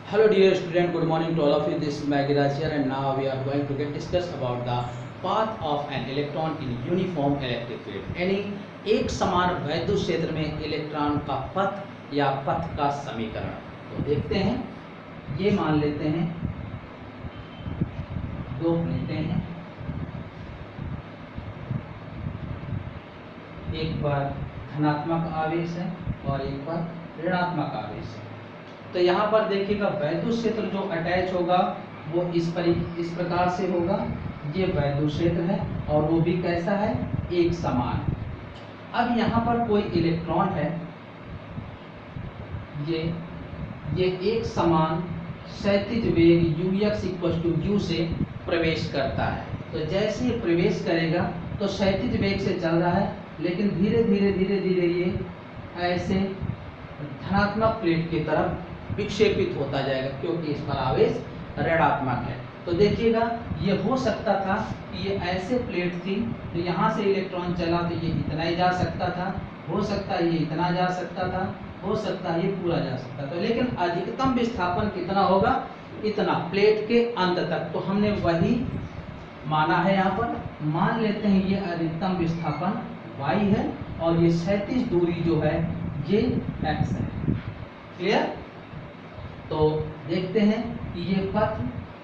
Hello dear student, good morning to all of you. This is Magiraj here and now we are going to discuss about the path of an electron in uniform electric field. यानी एक समान वैद्युत क्षेत्र में electron का पथ या पथ का समीकरण। तो देखते हैं, ये मान लेते हैं दो प्लेटें हैं, एक पर धनात्मक आवेश है और एक पर ऋणात्मक आवेश है। तो यहाँ पर देखिएगा वैद्युत क्षेत्र जो अटैच होगा वो इस प्रकार से होगा। ये वैद्युत क्षेत्र है और वो भी कैसा है, एक समान। अब यहाँ पर कोई इलेक्ट्रॉन है, ये एक समान क्षैतिज वेग ux से प्रवेश करता है। तो जैसे ये प्रवेश करेगा तो क्षैतिज वेग से चल रहा है, लेकिन धीरे धीरे ये ऐसे धनात्मक प्लेट की तरफ विक्षेपित होता जाएगा, क्योंकि इस पर आवेश ऋणात्मक है। तो देखिएगा, ये हो सकता था कि ये ऐसे प्लेट थी, तो यहाँ से इलेक्ट्रॉन चला तो ये इतना ही जा सकता था, हो सकता है ये इतना जा सकता था, हो सकता है ये पूरा जा सकता था, लेकिन अधिकतम विस्थापन कितना होगा, इतना प्लेट के अंत तक। तो हमने वही माना है। यहाँ पर मान लेते हैं ये अधिकतम विस्थापन y है और ये क्षैतिज दूरी जो है ये x है। क्लियर? तो देखते हैं कि ये पथ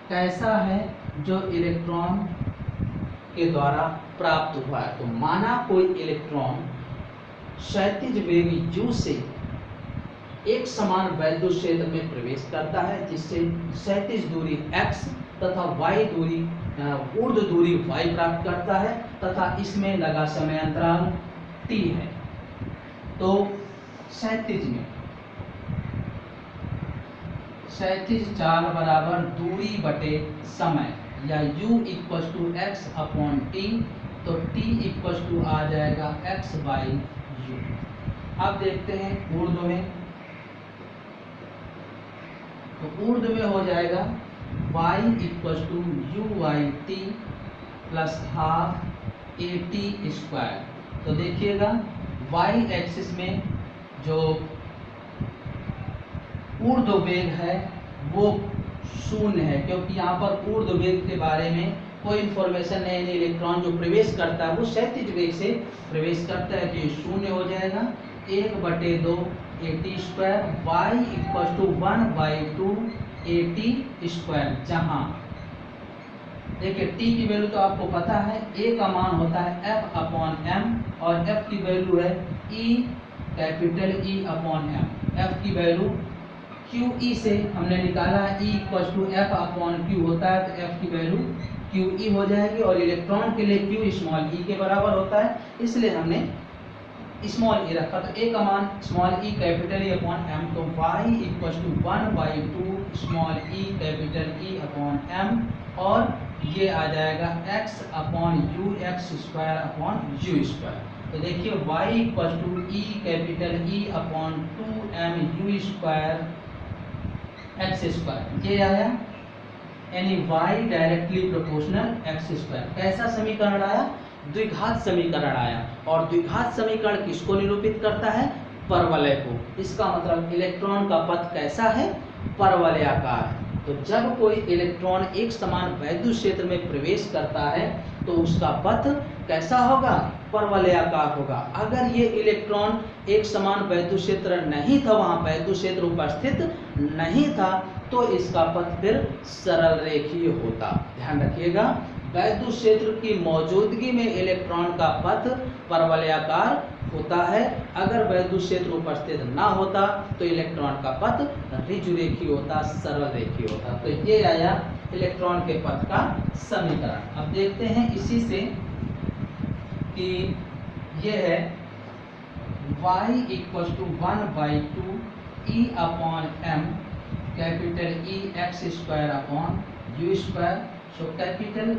कैसा है जो इलेक्ट्रॉन के द्वारा प्राप्त हुआ है। तो माना कोई इलेक्ट्रॉन क्षैतिज वेग u से एक समान वैद्युत क्षेत्र में प्रवेश करता है, जिससे क्षैतिज दूरी x तथा y दूरी ऊर्ध्व दूरी y प्राप्त करता है, तथा इसमें लगा समय अंतराल t है। तो क्षैतिज 4 बराबर दूरी बटे समय, या u equal to x upon t, तो t इक्वल टू आ जाएगा x बाई u। अब देखते हैं ऊर्ध्व में, तो ऊर्ध्व में हो जाएगा y equal to u by t plus half a t square. तो देखिएगा y एक्सिस में जो ऊर्ध्व वेग है वो शून्य है, क्योंकि यहाँ पर ऊर्ध्व वेग के बारे में कोई इन्फॉर्मेशन नहीं है। इलेक्ट्रॉन जो प्रवेश करता है वो क्षैतिज वेग से प्रवेश करता है, तो ये शून्य हो जाएगा। 1/2 a t square, y equal to 1/2 a t square, जहाँ देखिए टी की वैल्यू तो आपको पता है, ए का मान होता है एफ अपॉन एम और एफ की वैल्यू है e capital E upon m. F की वैल्यू क्यू ई से हमने निकाला है, e equal to f upon q होता है, तो एफ की वैल्यू क्यू ई हो जाएगी। और इलेक्ट्रॉन के लिए क्यू स्मॉल ई के बराबर होता है, इसलिए हमने स्मॉल ई रखा। तो ए का मान small e capital E upon m, तो y equal to 1/2 small e capital E upon m, और ये आ जाएगा x upon u x square upon u square. तो देखिए y equal to e capital E upon 2m u square x square, ये आया, यानी y directly proportional x square. कैसा समीकरण आया? द्विघात समीकरण आया। और द्विघात समीकरण किसको निरूपित करता है? परवलय को। इसका मतलब इलेक्ट्रॉन का पथ कैसा है? परवलयाकार है। तो जब कोई इलेक्ट्रॉन एक समान वैद्युत क्षेत्र में प्रवेश करता है तो उसका पथ कैसा होगा? परवलयाकार होगा। अगर ये इलेक्ट्रॉन एक समान वैद्युत क्षेत्र नहीं था, वहाँ वैद्युत क्षेत्र उपस्थित नहीं था, तो इसका पथ फिर सरल रेखीय होता। ध्यान रखिएगा, वैद्युत क्षेत्र की मौजूदगी में इलेक्ट्रॉन का पथ परवलयाकार होता है। अगर वैद्युत क्षेत्र उपस्थित ना होता तो इलेक्ट्रॉन का पथ ऋजुरेखीय होता, सरल रेखीय होता। तो ये आया इलेक्ट्रॉन के पथ का समीकरण। अब देखते हैं इसी से कि ये है y equal to 1/2 e upon m capital E x square upon u square. So capital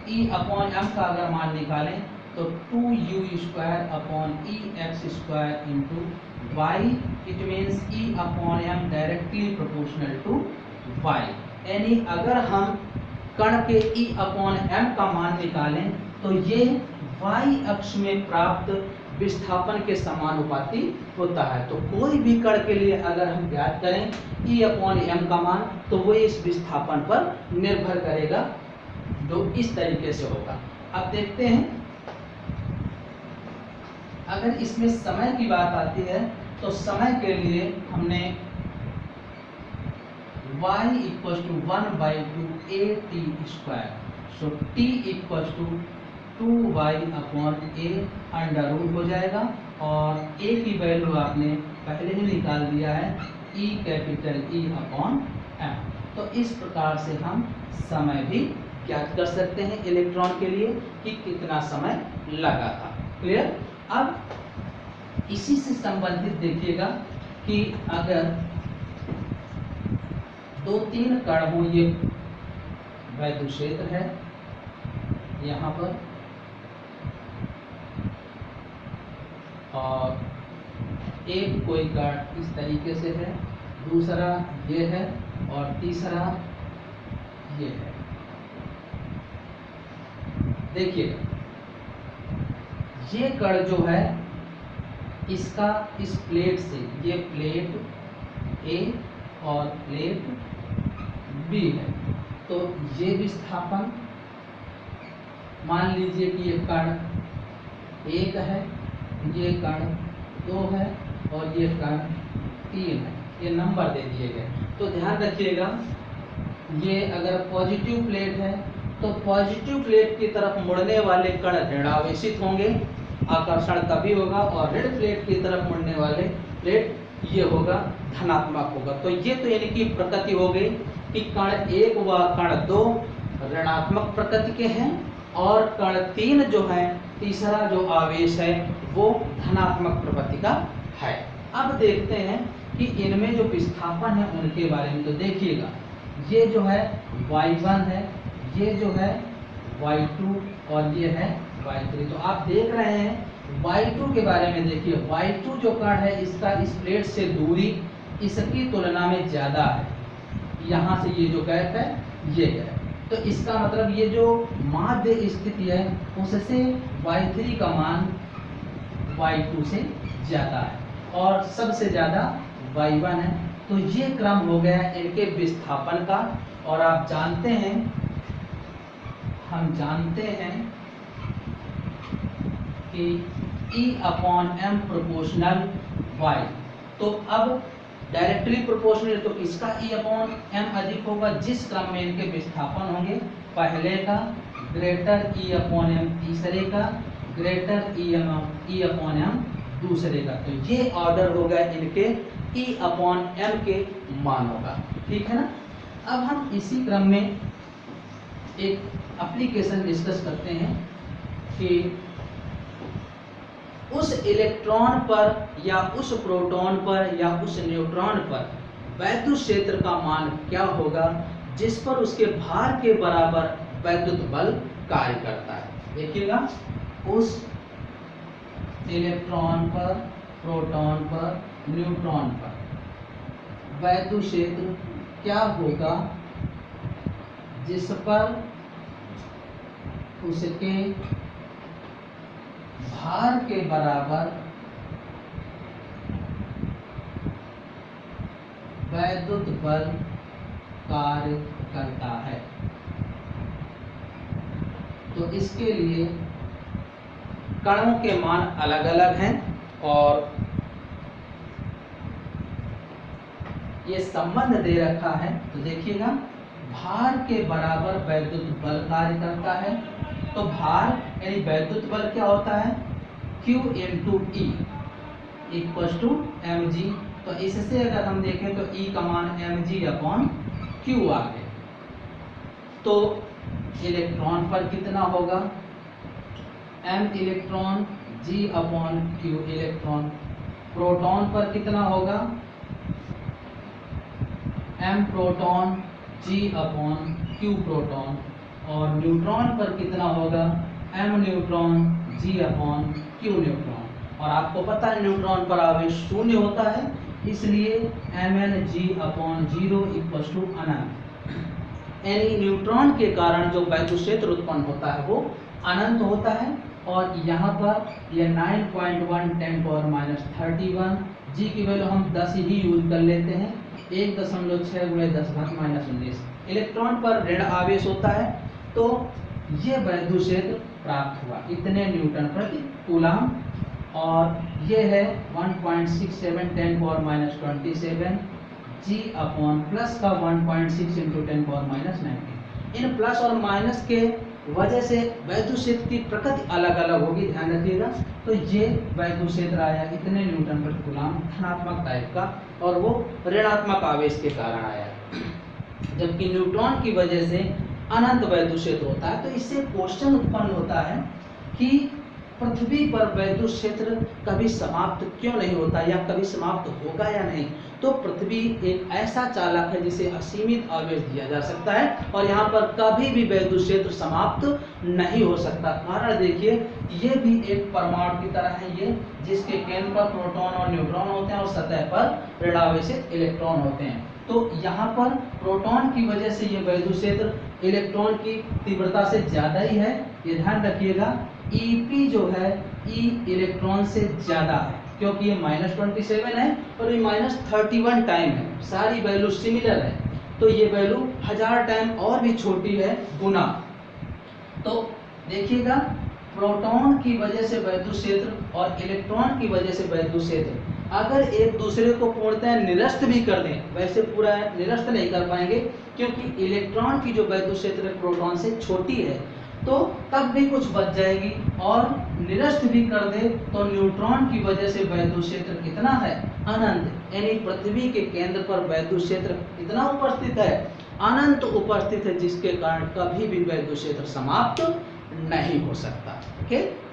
E upon m का अगर मान निकालें तो 2u square upon e x square into y, it means e upon m directly proportional to y. यानी अगर हम कण के ई अपॉन एम का मान निकालें तो ये वाई अक्ष में प्राप्त विस्थापन के समानुपाती होता है। तो कोई भी कण के लिए अगर हम ज्ञात करें E/m का मान, तो वो इस विस्थापन पर निर्भर करेगा, जो इस तरीके से होगा। अब देखते हैं, अगर इसमें समय की बात आती है तो समय के लिए हमने y = 1/2at², सो t = 2y/a अंडर रूट हो जाएगा, और a की वैल्यू आपने पहले ही निकाल दिया है, E/m। तो इस प्रकार से हम समय भी ज्ञात कर सकते हैं इलेक्ट्रॉन के लिए कि कितना समय लगा था। क्लियर? अब इसी से संबंधित देखिएगा कि अगर 2-3 कण हो, ये वैद्युत क्षेत्र है यहाँ पर, और एक कोई कण इस तरीके से है, दूसरा ये है, और तीसरा ये है। देखिए ये कण जो है इसका इस प्लेट से, ये प्लेट A और प्लेट B है, तो ये विस्थापन, मान लीजिए कि ये कण 1 है, ये कण 2 है, और ये कण 3 है, ये नंबर दे दिए गए। तो ध्यान रखिएगा, ये अगर पॉजिटिव प्लेट है तो पॉजिटिव प्लेट की तरफ मुड़ने वाले कण ऋणावेशित होंगे, आकर्षण तभी होगा, और ऋण प्लेट की तरफ मुड़ने वाले प्लेट ये होगा धनात्मक होगा। तो ये तो यानी कि प्रकृति हो गई कि कण 1 व कण 2 ऋणात्मक प्रकृति के हैं, और कण 3 जो है, तीसरा जो आवेश है वो धनात्मक प्रकृति का है। अब देखते हैं कि इनमें जो विस्थापन है उनके बारे में। तो देखिएगा, ये जो है y1 है, ये जो है y2, और ये है y3। तो आप देख रहे हैं y2 के बारे में। देखिए y2 जो कण है, इसका इस प्लेट से दूरी इसकी तुलना में ज़्यादा है, यहाँ से ये जो गैप है ये है, तो इसका मतलब ये जो माध्य स्थिति है उससे y3 का मान y2 से ज़्यादा है, और सबसे ज़्यादा y1 है। तो ये क्रम हो गया इनके विस्थापन का। और आप जानते हैं, हम जानते हैं कि E/m प्रोपोर्शनल y। तो अब डायरेक्टली प्रोपोर्शनल, तो इसका E/m अधिक होगा जिस क्रम में इनके विस्थापन होंगे, पहले का ग्रेटर E/m, तीसरे का ग्रेटर E/m दूसरे का। तो ये ऑर्डर होगा इनके E/m के मानों का। ठीक है ना? अब हम इसी क्रम में एक एप्लीकेशन डिस्कस करते हैं कि उस इलेक्ट्रॉन पर या उस प्रोटॉन पर या उस न्यूट्रॉन पर वैद्युत क्षेत्र का मान क्या होगा जिस पर उसके भार के बराबर वैद्युत बल कार्य करता है। देखिएगा, उस इलेक्ट्रॉन पर, प्रोटॉन पर, न्यूट्रॉन पर वैद्युत क्षेत्र क्या होगा जिस पर उसके भार के बराबर वैद्युत बल कार्य करता है। तो इसके लिए कणों के मान अलग अलग हैं, और ये संबंध दे रखा है। तो देखिएगा, भार के बराबर वैद्युत बल कार्य करता है। तो भार यानी वैद्युत बल क्या होता है, Q × E = mg। तो इससे अगर हम देखें तो E का मान mg/Q आ गया। तो इलेक्ट्रॉन पर कितना होगा, m electron g/Q electron. Proton पर कितना होगा, m प्रोटॉन g/Q प्रोटॉन। और न्यूट्रॉन पर कितना होगा, m न्यूट्रॉन g/Q न्यूट्रॉन। और आपको पता है न्यूट्रॉन पर आवेश शून्य होता है, इसलिए mn g/0 = अनंत। यानी न्यूट्रॉन के कारण जो वैद्युत क्षेत्र उत्पन्न होता है वो अनंत होता है। और यहाँ पर ये 9.1 10⁻31, जी की वैल्यू हम 10 ही यूज कर लेते हैं, 1.6 × 10⁻19 इलेक्ट्रॉन पर ऋण आवेश होता है। तो ये वैद्युत क्षेत्र प्राप्त हुआ, इतने न्यूटन प्रति कूलम, और ये है 1.67 10⁻27 जी अपॉन प्लस का 1.6 × 10⁻19। इन प्लस और माइनस के वजह से वैद्युत क्षेत्र की प्रकृति अलग अलग होगी, ध्यान रखिएगा। तो ये वैद्युत क्षेत्र आया इतने न्यूटन प्रति कूलम, धनात्मक टाइप का, और वो ऋणात्मक आवेश के कारण आया। जबकि न्यूट्रॉन की वजह से अनंत वैद्युत क्षेत्र होता है। तो इससे क्वेश्चन उत्पन्न होता है कि पृथ्वी पर वैद्युत क्षेत्र कभी समाप्त क्यों नहीं होता, या कभी समाप्त होगा या नहीं। तो पृथ्वी एक ऐसा चालक है जिसे असीमित आवेश दिया जा सकता है, और यहाँ पर कभी भी वैद्युत क्षेत्र समाप्त नहीं हो सकता। कारण देखिए, ये भी एक परमाणु की तरह है, ये जिसके केंद्र पर प्रोटॉन और न्यूट्रॉन होते हैं और सतह पर ऋणावेशित इलेक्ट्रॉन होते हैं। तो यहाँ पर प्रोटॉन की वजह से ये वैद्युत क्षेत्र इलेक्ट्रॉन की तीव्रता से ज़्यादा ही है, ये ध्यान रखिएगा। Ep जो है E इलेक्ट्रॉन से ज़्यादा है, क्योंकि ये -27 है और ये -31 टाइम है, सारी वैल्यू सिमिलर है। तो ये वैल्यू 1000 टाइम और भी छोटी है, गुना। तो देखिएगा, प्रोटॉन की वजह से वैद्युत क्षेत्र और इलेक्ट्रॉन की वजह से वैद्युत क्षेत्र अगर एक दूसरे को पूर्णतः निरस्त भी कर दें, वैसे पूरा निरस्त नहीं कर पाएंगे, क्योंकि इलेक्ट्रॉन की जो वैद्युत क्षेत्र प्रोटॉन से छोटी है, तो तब भी कुछ बच जाएगी, और निरस्त भी कर दे तो न्यूट्रॉन की वजह से वैद्युत क्षेत्र कितना है, अनंत। यानी पृथ्वी के केंद्र पर वैद्युत क्षेत्र इतना उपस्थित है, अनंत उपस्थित है, जिसके कारण कभी भी वैद्युत क्षेत्र समाप्त नहीं हो सकता। ओके।